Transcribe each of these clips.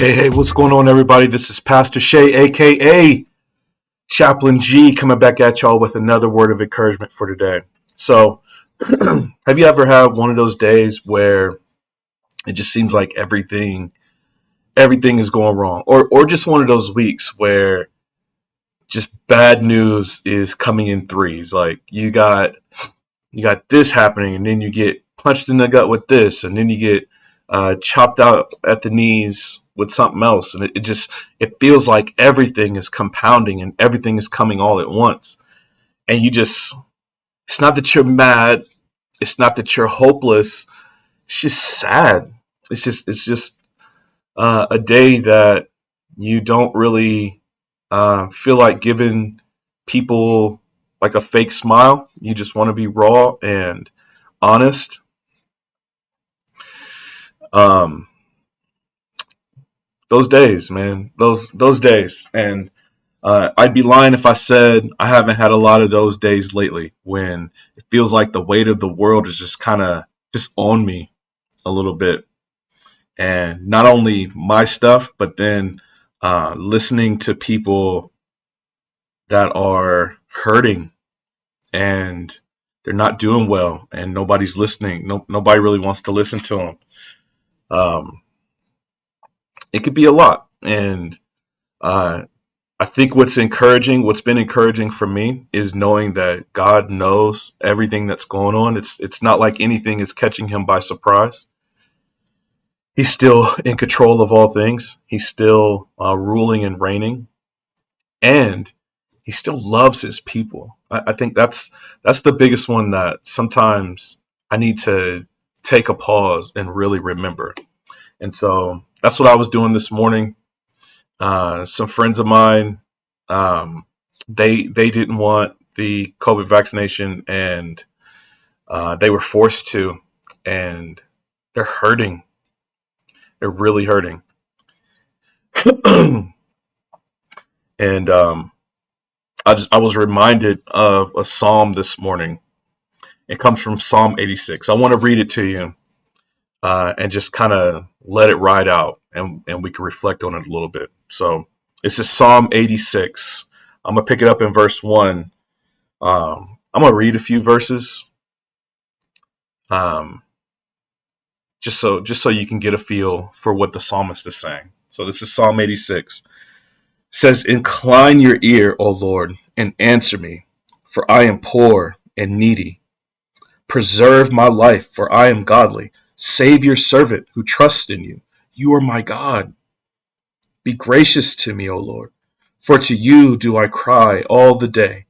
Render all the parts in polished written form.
Hey, what's going on, everybody? This is Pastor Shay, aka Chaplain G, coming back at y'all with another word of encouragement for today. So, have you ever had one of those days where it just seems like everything is going wrong, or just one of those weeks where just bad news is coming in threes? Like you got this happening, and then you get punched in the gut with this, and then you get chopped out at the knees with something else, and it feels like everything is compounding and everything is coming all at once, and it's not that you're mad, it's not that you're hopeless, it's just sad. It's just a day that you don't really feel like giving people like a fake smile. You just want to be raw and honest. Um, those days, man, those days, and I'd be lying if I said I haven't had a lot of those days lately when it feels like the weight of the world is just kind of just on me a little bit, and not only my stuff, but then listening to people that are hurting and they're not doing well, and nobody's listening. Nobody really wants to listen to them. Um, it could be a lot, and uh, I think what's been encouraging for me is knowing that God knows everything that's going on. It's not like anything is catching him by surprise. He's still in control of all things. He's still ruling and reigning, and he still loves his people. I think that's the biggest one that sometimes I need to take a pause and really remember. And so that's what I was doing this morning. Some friends of mine, um, they didn't want the COVID vaccination, and they were forced to, and they're hurting. They're really hurting. And I was reminded of a psalm this morning. It comes from Psalm 86. I want to read it to you and just kind of let it ride out, and we can reflect on it a little bit. So this is Psalm 86. I'm going to pick it up in verse 1. I'm going to read a few verses um, just so you can get a feel for what the psalmist is saying. So this is Psalm 86. It says, "Incline your ear, O Lord, and answer me, for I am poor and needy. Preserve my life, for I am godly. Save your servant who trusts in you. You are my God. Be gracious to me, O Lord, for to you do I cry all the day.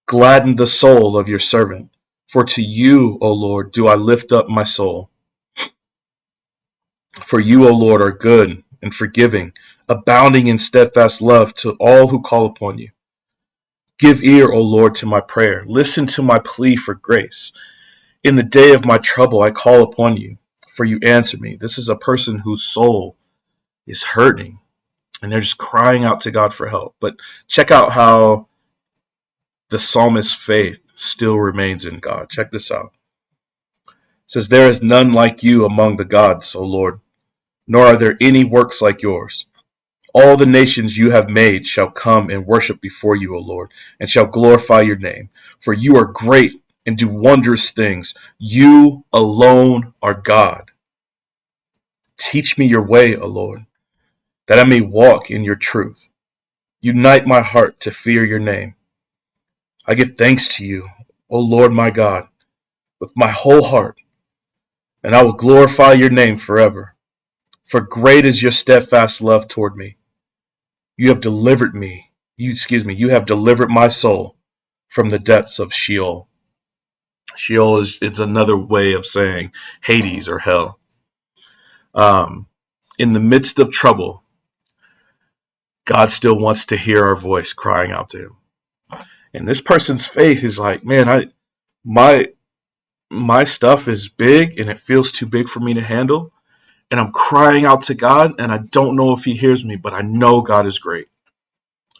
Gladden the soul of your servant, for to you, O Lord, do I lift up my soul. For you, O Lord, are good and forgiving, abounding in steadfast love to all who call upon you. Give ear, O Lord, to my prayer. Listen to my plea for grace. In the day of my trouble, I call upon you, for you answer me." This is a person whose soul is hurting, and they're just crying out to God for help. But check out how the psalmist's faith still remains in God. Check this out. It says, "There is none like you among the gods, O Lord, nor are there any works like yours. All the nations you have made shall come and worship before you, O Lord, and shall glorify your name. For you are great and do wondrous things. You alone are God. Teach me your way, O Lord, that I may walk in your truth. Unite my heart to fear your name. I give thanks to you, O Lord my God, with my whole heart, and I will glorify your name forever. For great is your steadfast love toward me. You have delivered you have delivered my soul from the depths of Sheol." Sheol is it's another way of saying Hades or hell. Um, in the midst of trouble, God still wants to hear our voice crying out to him. And this person's faith is like, man, my my stuff is big and it feels too big for me to handle. And I'm crying out to God, and I don't know if he hears me, but I know God is great.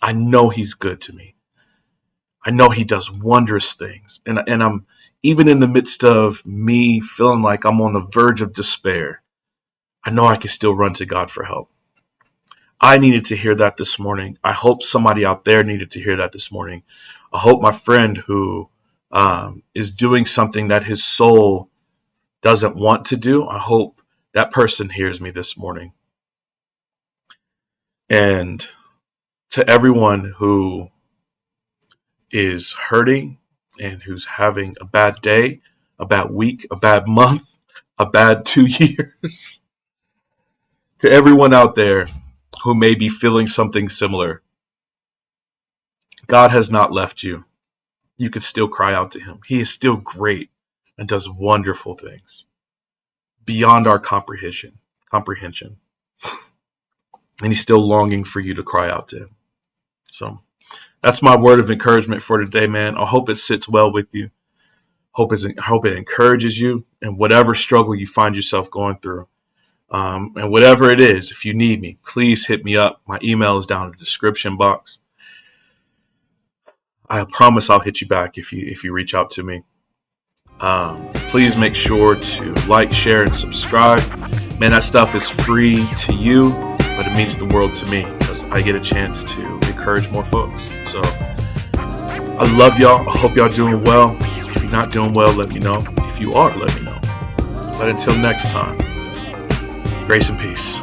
I know he's good to me. I know he does wondrous things. And I'm even in the midst of me feeling like I'm on the verge of despair, I know I can still run to God for help. I needed to hear that this morning. I hope somebody out there needed to hear that this morning. I hope my friend who is doing something that his soul doesn't want to do, I hope that person hears me this morning. And to everyone who is hurting and who's having a bad day, a bad week, a bad month, a bad 2 years, to everyone out there who may be feeling something similar, God has not left you. You can still cry out to him. He is still great and does wonderful things beyond our comprehension. And he's still longing for you to cry out to him. So that's my word of encouragement for today, man. I hope it sits well with you. Hope it encourages you in whatever struggle you find yourself going through. And whatever it is, if you need me, please hit me up. My email is down in the description box. I promise I'll hit you back if you reach out to me. Please make sure to like, share, and subscribe. Man, that stuff is free to you, but it means the world to me because I get a chance to encourage more folks. So I love y'all. I hope y'all doing well. If you're not doing well, let me know. If you are, let me know. But until next time, grace and peace.